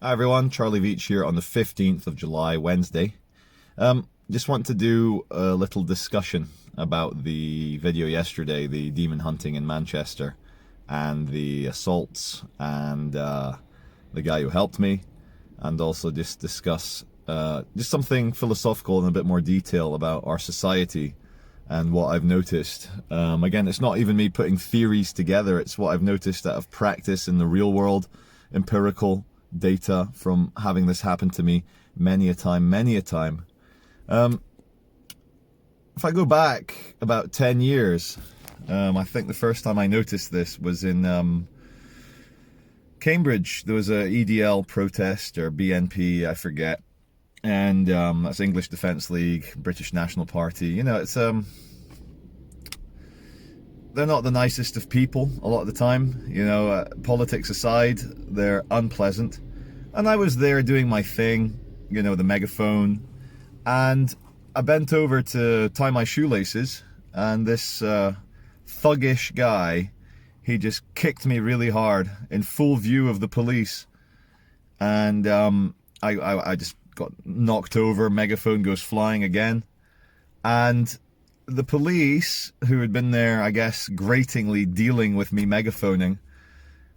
Hi everyone, CHARLIEV here on the 15th of July, Wednesday. Just want to do a little discussion about the video yesterday, the demon hunting in Manchester, and the assaults, and the guy who helped me, and also just discuss just something philosophical in a bit more detail about our society and what I've noticed. Again, it's not even me putting theories together, it's what I've noticed out of practice in the real world, empirical data from having this happen to me many a time. If I go back about 10 years, I think the first time I noticed this was in Cambridge. There was a EDL protest, or BNP, I forget, and that's English Defence League, British National Party. You know, it's they're not the nicest of people a lot of the time, you know, politics aside, they're unpleasant. And I was there doing my thing, you know, the megaphone, and I bent over to tie my shoelaces, and this thuggish guy, he just kicked me really hard in full view of the police, and I just got knocked over, megaphone goes flying again, and the police, who had been there, I guess, gratingly dealing with me megaphoning,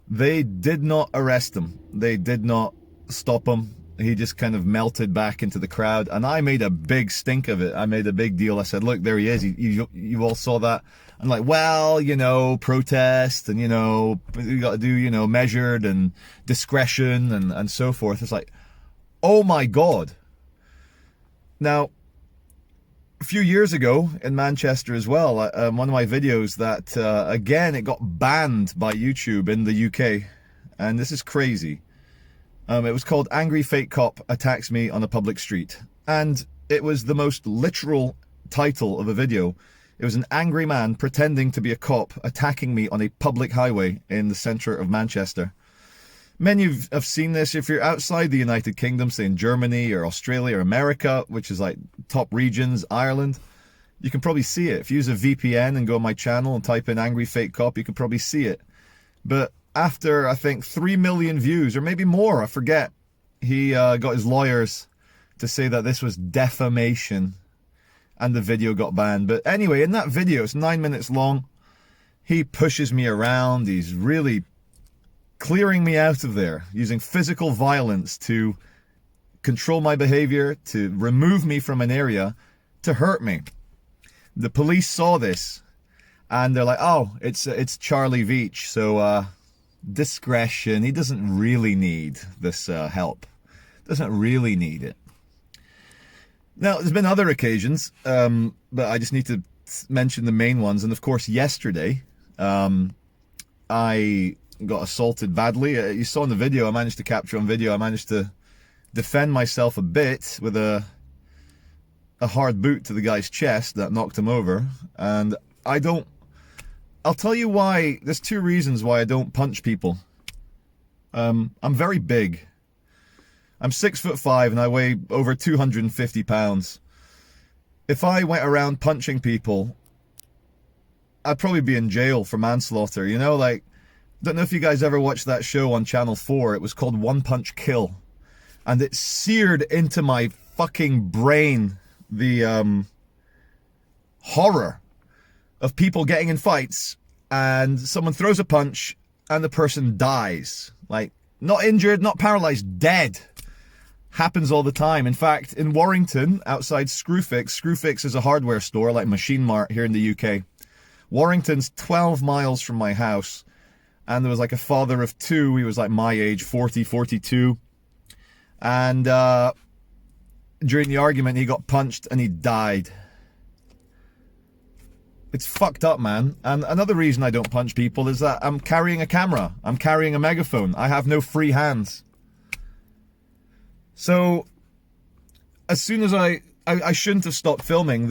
they did not arrest him. They did not stop him. He just kind of melted back into the crowd, and I made a big stink of it. I made a big deal. I said, look, there he is. You all saw that. I'm like, well, you know, protest, and, you know, you got to do, you know, measured and discretion and so forth. It's like, oh my God. Now, a few years ago in Manchester as well, one of my videos that, again, it got banned by YouTube in the UK. And this is crazy. It was called Angry Fake Cop Attacks Me on a Public Street. And it was the most literal title of a video. It was an angry man pretending to be a cop attacking me on a public highway in the centre of Manchester. Many of you have seen this. If you're outside the United Kingdom, say in Germany or Australia or America, which is like top regions, Ireland, you can probably see it. If you use a VPN and go on my channel and type in Angry Fake Cop, you can probably see it. But after, I think, 3 million views, or maybe more, I forget, he got his lawyers to say that this was defamation, and the video got banned. But anyway, in that video, it's 9 minutes long, he pushes me around, he's really clearing me out of there, using physical violence to control my behavior, to remove me from an area, to hurt me. The police saw this, and they're like, oh, it's CHARLIEV, so discretion. He doesn't really need this help. Doesn't really need it. Now, there's been other occasions, but I just need to mention the main ones. And of course, yesterday, I got assaulted badly. You saw in the video, I managed to capture on video, I managed to defend myself a bit with a hard boot to the guy's chest that knocked him over. And I'll tell you why. There's two reasons why I don't punch people. I'm very big. I'm 6'5" and I weigh over 250 pounds. If I went around punching people, I'd probably be in jail for manslaughter, you know, like, don't know if you guys ever watched that show on Channel 4. It was called One Punch Kill. And it seared into my fucking brain the horror of people getting in fights and someone throws a punch and the person dies. Like, not injured, not paralyzed, dead. Happens all the time. In fact, in Warrington, outside Screwfix is a hardware store like Machine Mart here in the UK. Warrington's 12 miles from my house. And there was like a father of two. He was like my age, 40, 42. And during the argument, he got punched and he died. It's fucked up, man. And another reason I don't punch people is that I'm carrying a camera. I'm carrying a megaphone. I have no free hands. So, as soon as I shouldn't have stopped filming.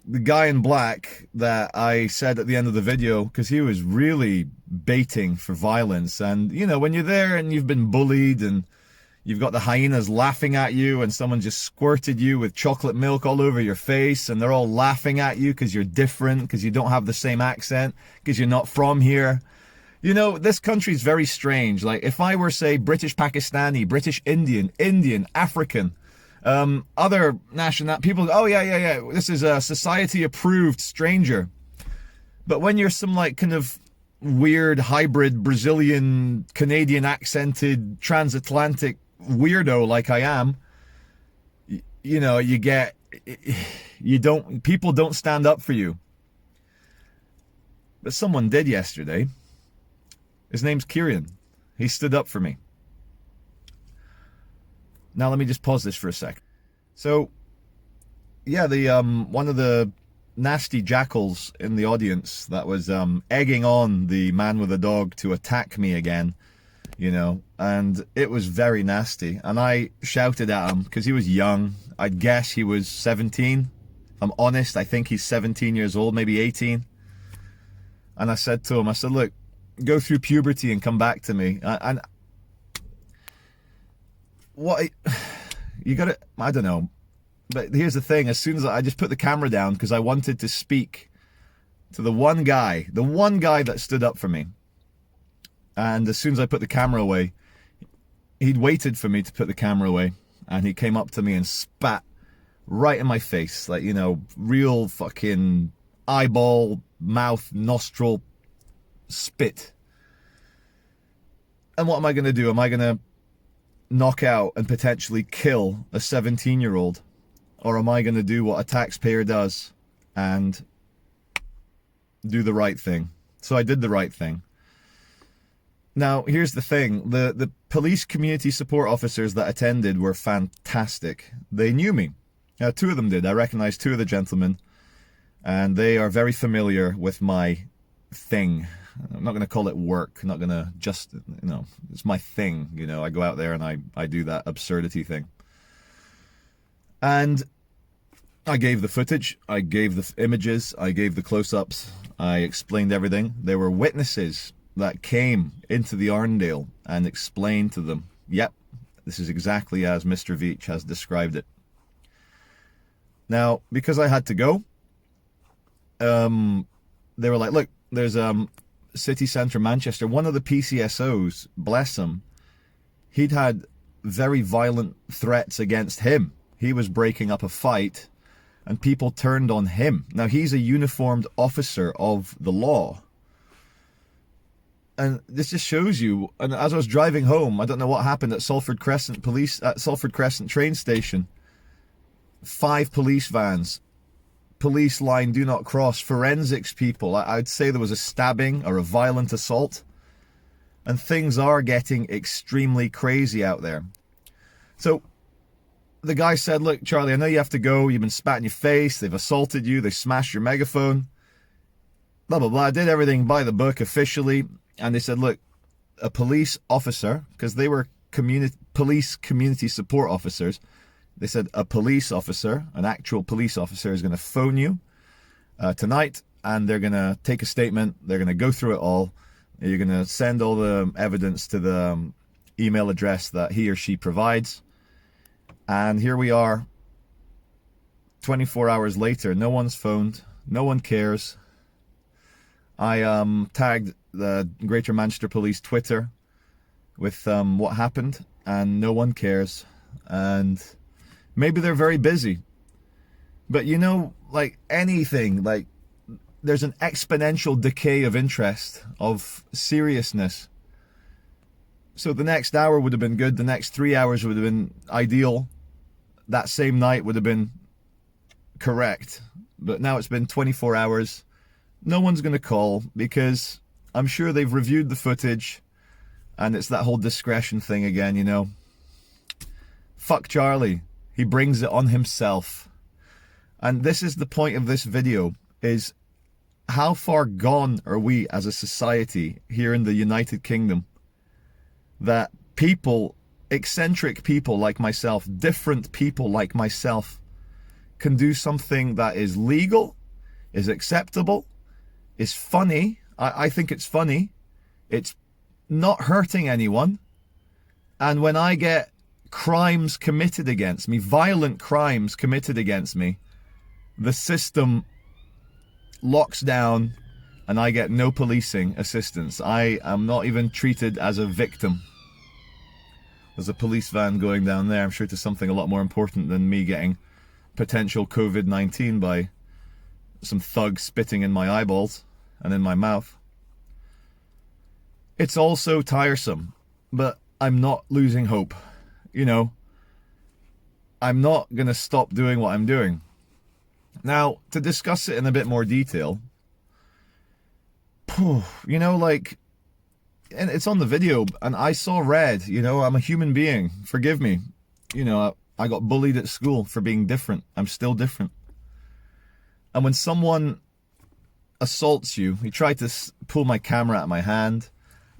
The guy in black that I said at the end of the video, because he was really baiting for violence. And, you know, when you're there and you've been bullied and you've got the hyenas laughing at you and someone just squirted you with chocolate milk all over your face and they're all laughing at you because you're different, because you don't have the same accent, because you're not from here. You know, this country's very strange. Like, if I were, say, British Pakistani, British Indian, Indian, African, other national people, oh yeah, this is a society-approved stranger. But when you're some, like, kind of weird hybrid Brazilian, Canadian accented, transatlantic weirdo like I am, you know, people don't stand up for you. But someone did yesterday. His name's Kieran. He stood up for me. Now let me just pause this for a sec. So, yeah, the one of the nasty jackals in the audience that was egging on the man with the dog to attack me again, you know, and it was very nasty. And I shouted at him because he was young. I'd guess he was 17. If I'm honest, I think he's 17 years old, maybe 18. And I said to him, I said, look, go through puberty and come back to me. And what you gotta, I don't know. But here's the thing, as soon as I just put the camera down because I wanted to speak to the one guy that stood up for me. And as soon as I put the camera away, he'd waited for me to put the camera away. And he came up to me and spat right in my face. Like, you know, real fucking eyeball, mouth, nostril spit. And what am I going to do? Am I going to knock out and potentially kill a 17-year-old? Or am I going to do what a taxpayer does and do the right thing? So I did the right thing. Now, here's the thing. The police community support officers that attended were fantastic. They knew me. Two of them did. I recognized two of the gentlemen. And they are very familiar with my thing. I'm not going to call it work. I'm not going to just, you know, it's my thing. You know, I go out there and I do that absurdity thing. And I gave the footage, I gave the images, I gave the close-ups, I explained everything. There were witnesses that came into the Arndale and explained to them, yep, this is exactly as Mr. Veach has described it. Now, because I had to go, they were like, look, there's city centre Manchester. One of the PCSOs, bless him, he'd had very violent threats against him. He was breaking up a fight and people turned on him. Now, he's a uniformed officer of the law. And this just shows you, and as I was driving home, I don't know what happened at Salford Crescent train station. 5 police vans, police line do not cross, forensics people. I'd say there was a stabbing or a violent assault. And things are getting extremely crazy out there. So the guy said, look, Charlie, I know you have to go. You've been spat in your face. They've assaulted you. They smashed your megaphone. Blah, blah, blah. I did everything by the book officially. And they said, look, a police officer, because they were police community support officers. They said a police officer, an actual police officer, is going to phone you tonight. And they're going to take a statement. They're going to go through it all. You're going to send all the evidence to the email address that he or she provides. And here we are, 24 hours later. No one's phoned. No one cares. I tagged the Greater Manchester Police Twitter with what happened, and no one cares. And maybe they're very busy. But you know, like anything, like there's an exponential decay of interest, of seriousness. So the next hour would have been good. The next 3 hours would have been ideal. That same night would have been correct. But now it's been 24 hours. No one's going to call because I'm sure they've reviewed the footage and it's that whole discretion thing again, you know. Fuck Charlie. He brings it on himself. And this is the point of this video, is how far gone are we as a society here in the United Kingdom that people, eccentric people like myself, different people like myself, can do something that is legal, is acceptable, is funny. I think it's funny. It's not hurting anyone. And when I get crimes committed against me, violent crimes committed against me, the system locks down and I get no policing assistance. I am not even treated as a victim. There's a police van going down there, I'm sure, to something a lot more important than me getting potential COVID-19 by some thug spitting in my eyeballs and in my mouth. It's all so tiresome, but I'm not losing hope. You know, I'm not going to stop doing what I'm doing. Now, to discuss it in a bit more detail, you know, like, and it's on the video, and I saw red, you know, I'm a human being, forgive me. You know, I got bullied at school for being different. I'm still different. And when someone assaults you, he tried to pull my camera out of my hand.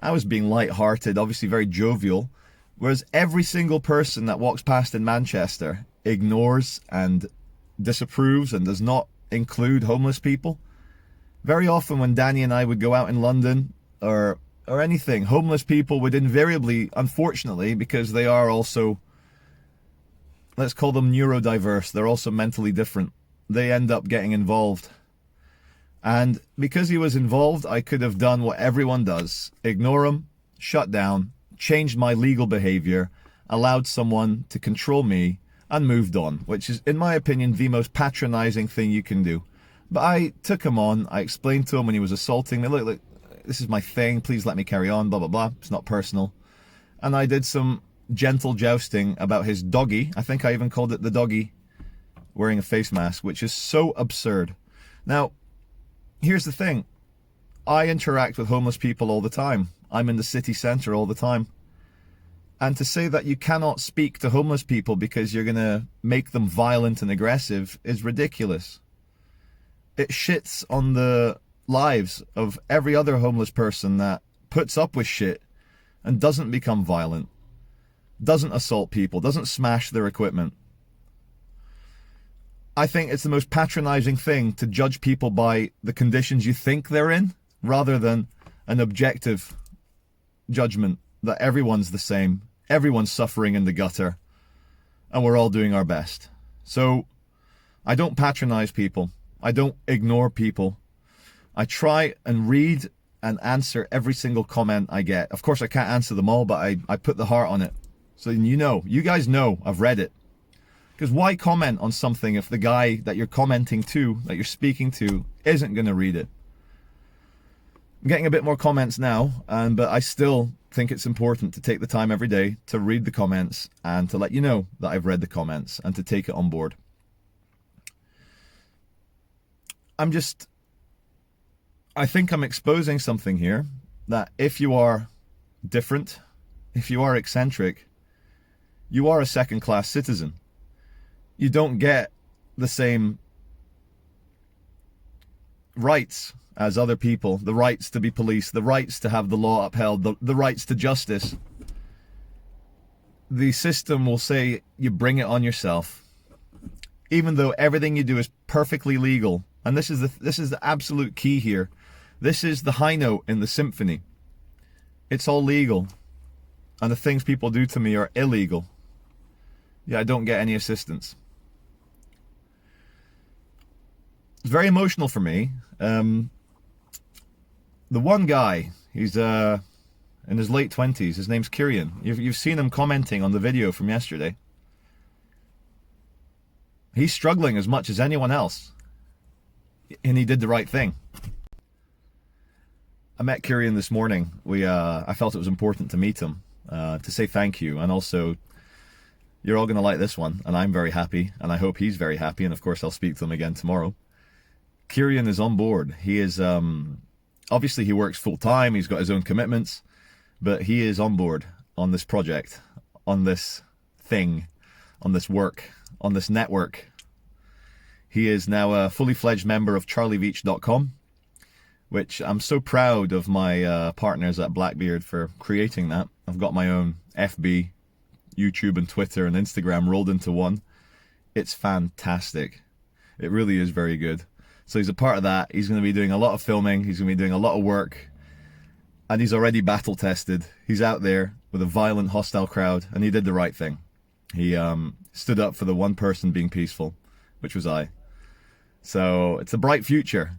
I was being light-hearted, obviously very jovial, whereas every single person that walks past in Manchester ignores and disapproves and does not include homeless people. Very often when Danny and I would go out in London or anything, homeless people would invariably, unfortunately, because they are also, let's call them neurodiverse, they're also mentally different, they end up getting involved. And because he was involved, I could have done what everyone does: ignore him, shut down, changed my legal behavior, allowed someone to control me, and moved on, which is, in my opinion, the most patronizing thing you can do. But I took him on. I explained to him when he was assaulting me, look, this is my thing, please let me carry on, blah, blah, blah. It's not personal. And I did some gentle jousting about his doggy. I think I even called it the doggy wearing a face mask, which is so absurd. Now, here's the thing. I interact with homeless people all the time. I'm in the city centre all the time. And to say that you cannot speak to homeless people because you're going to make them violent and aggressive is ridiculous. It shits on the lives of every other homeless person that puts up with shit and doesn't become violent, doesn't assault people, doesn't smash their equipment. I think it's the most patronizing thing to judge people by the conditions you think they're in, rather than an objective judgment that everyone's the same, everyone's suffering in the gutter, and we're all doing our best. So I don't patronize people. I don't ignore people. I try and read and answer every single comment I get. Of course, I can't answer them all, but I put the heart on it. So you guys know I've read it. Because why comment on something if the guy that you're commenting to, that you're speaking to, isn't going to read it? I'm getting a bit more comments now, but I still think it's important to take the time every day to read the comments and to let you know that I've read the comments and to take it on board. I think I'm exposing something here, that if you are different, if you are eccentric, you are a second-class citizen. You don't get the same rights as other people, the rights to be policed, the rights to have the law upheld, the rights to justice. The system will say you bring it on yourself, even though everything you do is perfectly legal. And this is the absolute key here. This is the high note in the symphony. It's all legal, and the things people do to me are illegal. Yeah, I don't get any assistance. It's very emotional for me. The one guy, he's in his late 20s, his name's Kieran. You've seen him commenting on the video from yesterday. He's struggling as much as anyone else, and he did the right thing. I met Kieran this morning. I felt it was important to meet him, to say thank you, and also, you're all going to like this one, and I'm very happy, and I hope he's very happy, and of course I'll speak to him again tomorrow. Kieran is on board. He is, obviously he works full-time, he's got his own commitments, but he is on board on this project, on this thing, on this work, on this network. He is now a fully fledged member of CHARLIEV.com, which I'm so proud of my partners at Blackbeard for creating that. I've got my own FB, YouTube and Twitter and Instagram rolled into one. It's fantastic. It really is very good. So he's a part of that. He's going to be doing a lot of filming. He's going to be doing a lot of work. And he's already battle tested. He's out there with a violent, hostile crowd, and he did the right thing. He stood up for the one person being peaceful, which was I. So it's a bright future.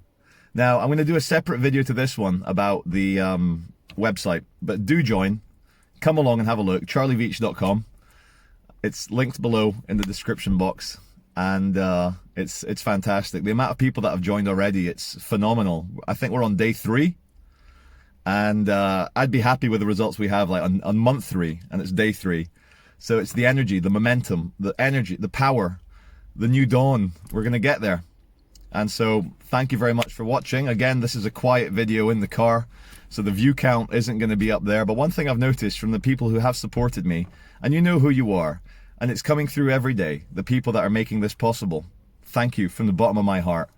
Now, I'm going to do a separate video to this one about the website, but do join. Come along and have a look, charlieveach.com. It's linked below in the description box, and it's fantastic. The amount of people that have joined already, it's phenomenal. I think we're on day 3, and I'd be happy with the results we have like on month 3, and it's day 3. So it's the energy, the momentum, the power, the new dawn. We're going to get there. And so thank you very much for watching. Again, this is a quiet video in the car, so the view count isn't going to be up there. But one thing I've noticed from the people who have supported me, and you know who you are, and it's coming through every day, the people that are making this possible. Thank you from the bottom of my heart.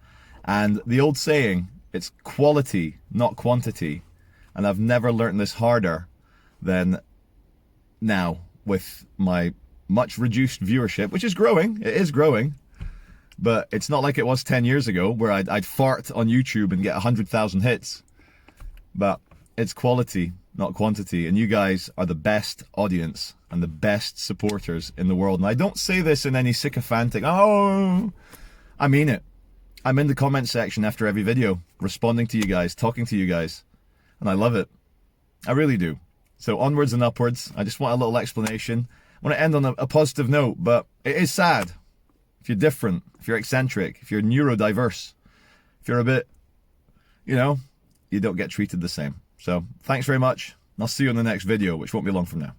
And the old saying, it's quality, not quantity. And I've never learned this harder than now with my much reduced viewership, which is growing. It is growing. But it's not like it was 10 years ago where I'd fart on YouTube and get 100,000 hits. But it's quality, not quantity. And you guys are the best audience and the best supporters in the world. And I don't say this in any sycophantic, oh, I mean it. I'm in the comment section after every video, responding to you guys, talking to you guys. And I love it. I really do. So onwards and upwards. I just want a little explanation. I want to end on a positive note, but it is sad. If you're different, if you're eccentric, if you're neurodiverse, if you're a bit, you know, you don't get treated the same. So thanks very much. And I'll see you in the next video, which won't be long from now.